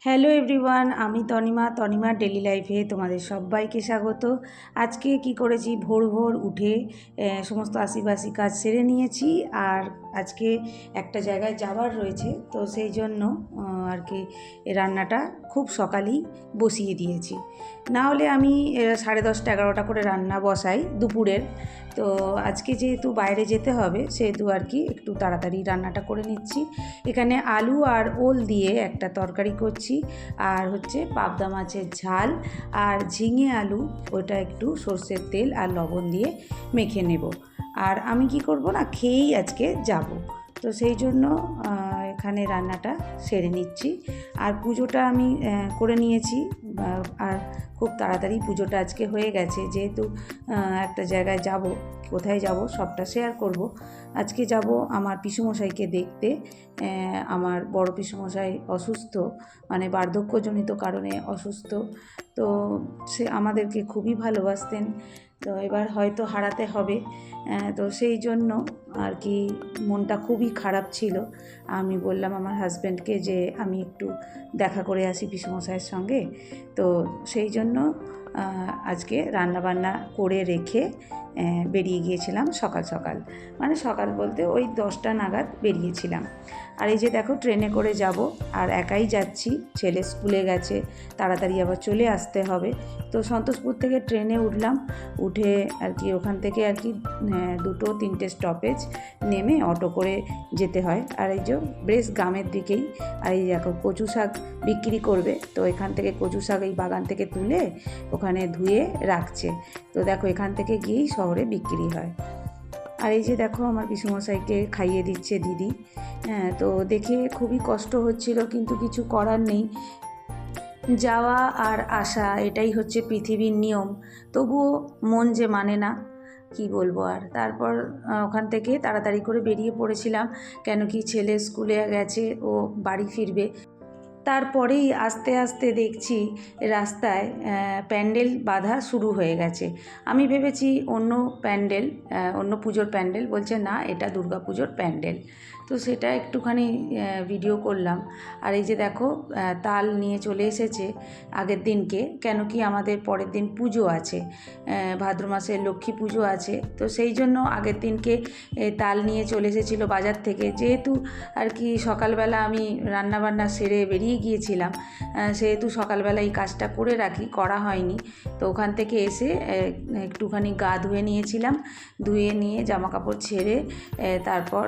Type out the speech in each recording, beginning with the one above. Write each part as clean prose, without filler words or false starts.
Hello everyone, আমি তনিমার daily লাইফে তোমাদের সবাইকে স্বাগত। আজকে কি করেছি, ভোর ভোর উঠে সমস্ত আশিবাসি কাজ সেরে নিয়েছি। আর আজকে একটা জায়গায় যাওয়ার রয়েছে, তো সেই জন্য আর কি রান্নাটা খুব সকালেই বসিয়ে দিয়েছি। না হলে আমি 10:30 11টা করে রান্না বসাই দুপুরের। তো আজকে যেহেতু বাইরে যেতে হবে সেহেতু আর কি একটু তাড়াতাড়ি রান্নাটা করে নিচ্ছি। এখানে আলু আর ওল দিয়ে একটা তরকারি করছি, আর হচ্ছে পাবদা মাছের ঝাল আর ঝিঙে আলু, ওটা একটু সর্ষের তেল আর লবণ দিয়ে মেখে নেব। আর আমি কি করব না, খেয়েই আজকে যাব, তো সেই জন্য এখানে রান্নাটা সেরে নিচ্ছি। আর পুজোটা আমি করে নিয়েছি, আর খুব তাড়াতাড়ি পুজোটা আজকে হয়ে গেছে। যেহেতু একটা জায়গায় যাব, কোথায় যাব সবটা শেয়ার করব। আজকে যাব আমার পিসুমশাইকে দেখতে। আমার বড় পিসুমশাই অসুস্থ, মানে বার্ধক্যজনিত কারণে অসুস্থ। তো সে আমাদেরকে খুবই ভালোবাসতেন, তো এবার হয়তো হারাতে হবে। তো সেই জন্য আর কি মনটা খুবই খারাপ ছিল। আমি বললাম আমার হাজব্যান্ডকে যে আমি একটু দেখা করে আসি পিসুমশাইয়ের সঙ্গে। তো সেই জন্য আজকে রান্নাবান্না করে রেখে বেরিয়ে গিয়েছিলাম সকাল সকাল, মানে সকাল বলতে ওই 10টা নাগাদ বেরিয়েছিলাম। আর এই যে দেখো ট্রেনে করে যাব, আর একাই যাচ্ছি, ছেলে স্কুলে গেছে, তাড়াতাড়ি আবার চলে আসতে হবে। তো সন্তোষপুর থেকে ট্রেনে উঠলাম, উঠে আর কি ওখান থেকে আর কি 2-3টে স্টপেজ নেমে অটো করে যেতে হয়। আর এই যে বেশ গ্রামের দিকেই। আর এই দেখো কচু শাক বিক্রি করবে, তো এখান থেকে কচু শাক এই বাগান থেকে তুলে ওখানে ধুয়ে রাখছে। তো দেখো এখান থেকে গিয়েই শহরে বিক্রি হয়। আর এই যে দেখো আমার পিসুমশাইকে খাইয়ে দিচ্ছে দিদি। তো দেখে খুবই কষ্ট হচ্ছিল, কিন্তু কিছু করার নেই। যাওয়া আর আসা এটাই হচ্ছে পৃথিবীর নিয়ম, তবুও মন যে মানে না, কি বলবো। আর তারপর ওখান থেকে তাড়াতাড়ি করে বেরিয়ে পড়েছিলাম, কেন কি ছেলে স্কুলে গেছে, ও বাড়ি ফিরবে। তারপরেই আস্তে আস্তে দেখছি রাস্তায় প্যান্ডেল বাঁধা শুরু হয়ে গেছে। আমি ভেবেছি অন্য প্যান্ডেল, অন্য পুজোর প্যান্ডেল, বলছে না এটা দুর্গাপুজোর প্যান্ডেল। তো সেটা একটুখানি ভিডিও করলাম। আর এই যে দেখো তাল নিয়ে চলে এসেছে আগের দিনকে, কেন কি আমাদের পরের দিন পুজো আছে, ভাদ্র মাসের লক্ষ্মী পুজো আছে। তো সেই জন্য আগের দিনকে তাল নিয়ে চলে এসেছিলো বাজার থেকে। যেহেতু আর কি সকালবেলা আমি রান্নাবান্না সেরে বেরিয়ে গিয়েছিলাম, সেহেতু সকালবেলা এই কাজটা করে রাখি, করা হয়নি। তো ওখান থেকে এসে একটুখানি গা ধুয়ে নিয়েছিলাম, ধুয়ে নিয়ে জামাকাপড় ছেড়ে তারপর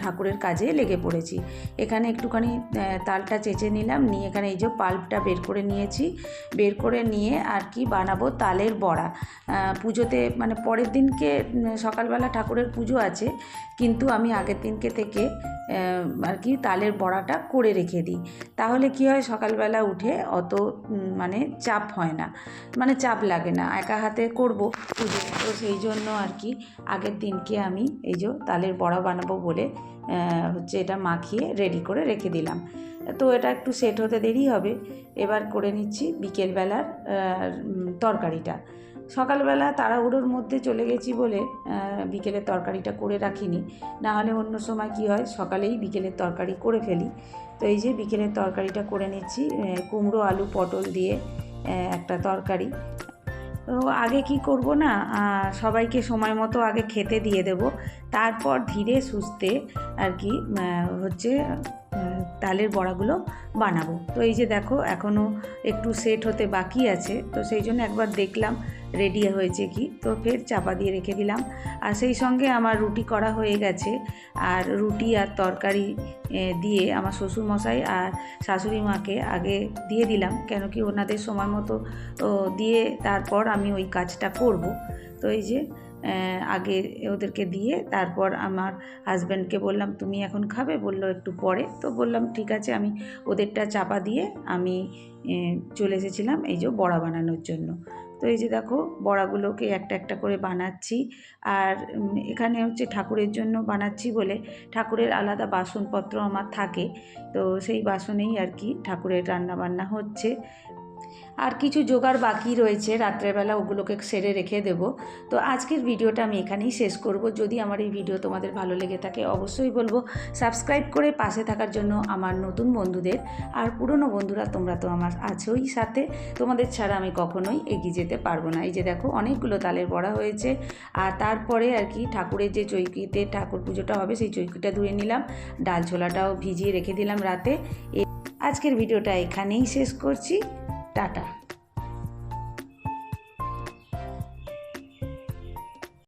ঠাকুরের কাজে লেগে পড়েছি। এখানে একটুখানি তালটা চেঁচে নিলাম, নিয়ে এখানে এই যে পাল্পটা বের করে নিয়েছি, বের করে নিয়ে আর কি বানাবো তালের বড়া। পুজোতে মানে পরের দিনকে সকালবেলা ঠাকুরের পুজো আছে, কিন্তু আমি আগের দিনকে থেকে আর কি তালের বড়াটা করে রেখে দিই। তাহলে কি হয়, সকালবেলা উঠে অত মানে চাপ হয় না, মানে চাপ লাগে না, একা হাতে করব পুজো। তো সেই জন্য আর কি আগের দিনকে আমি এই যে তালের বড়া বানাবো বলে হচ্ছে এটা মাখিয়ে রেডি করে রেখে দিলাম। তো এটা একটু সেট হতে দেরি হবে। এবার করে নিচ্ছি বিকেলবেলার তরকারিটা। সকালবেলা তাড়াহুড়োর মধ্যে চলে গেছি বলে বিকেলের তরকারিটা করে রাখিনি, না হলে অন্য সময় কি হয় সকালেই বিকেলের তরকারি করে ফেলি। তো এই যে বিকেলের তরকারিটা করে নিচ্ছি, কুমড়ো আলু পটল দিয়ে একটা তরকারি। তো আগে কি করব না, সবাইকে সময় মতো আগে খেতে দিয়ে দেব, তারপর ধীরে সুস্থে আর কি হচ্ছে তালের বড়াগুলো বানাবো। তো এই যে দেখো এখনও একটু সেট হতে বাকি আছে, তো সেই জন্য একবার দেখলাম রেডি হয়েছে কি, তো ফের চাপা দিয়ে রেখে দিলাম। আর সেই সঙ্গে আমার রুটি করা হয়ে গেছে, আর রুটি আর তরকারি দিয়ে আমার শ্বশুরমশাই আর শাশুড়ি মাকে আগে দিয়ে দিলাম, কেন কি ওনাদের সময় মতো দিয়ে তারপর আমি ওই কাজটা করব। তো এই যে আগে ওদেরকে দিয়ে তারপর আমার হাজব্যান্ডকে বললাম তুমি এখন খাবে, বললো একটু পরে। তো বললাম ঠিক আছে, আমি ওদেরটা চাপা দিয়ে আমি চলে এসেছিলাম এই যে বড়া বানানোর জন্য। তো এই যে দেখো বড়াগুলোকে একটা একটা করে বানাচ্ছি। আর এখানে হচ্ছে ঠাকুরের জন্য বানাচ্ছি বলে ঠাকুরের আলাদা বাসনপত্র আমার থাকে, তো সেই বাসনেই আর কি ঠাকুরের রান্নাবান্না হচ্ছে। আর কিছু জোগাড় বাকি রয়েছে, রাত্রেবেলা ওগুলোকে সেরে রেখে দেব। তো আজকের ভিডিওটা আমি এখানেই শেষ করব। যদি আমার এই ভিডিও তোমাদের ভালো লেগে থাকে অবশ্যই বলবো সাবস্ক্রাইব করে পাশে থাকার জন্য আমার নতুন বন্ধুদের। আর পুরনো বন্ধুরা তোমরা তো আমার আছোই সাথে, তোমাদের ছাড়া আমি কখনোই এগিয়ে যেতে পারবো না। এই যে দেখো অনেকগুলো তালের বড়া হয়েছে। আর তারপরে আর কি ঠাকুরের যে চৈকিতে ঠাকুর পুজোটা হবে সেই চৈকিটা ধুয়ে নিলাম, ডাল ছোলাটাও ভিজিয়ে রেখে দিলাম রাতে। আজকের ভিডিওটা এখানেই শেষ করছি। টাটা।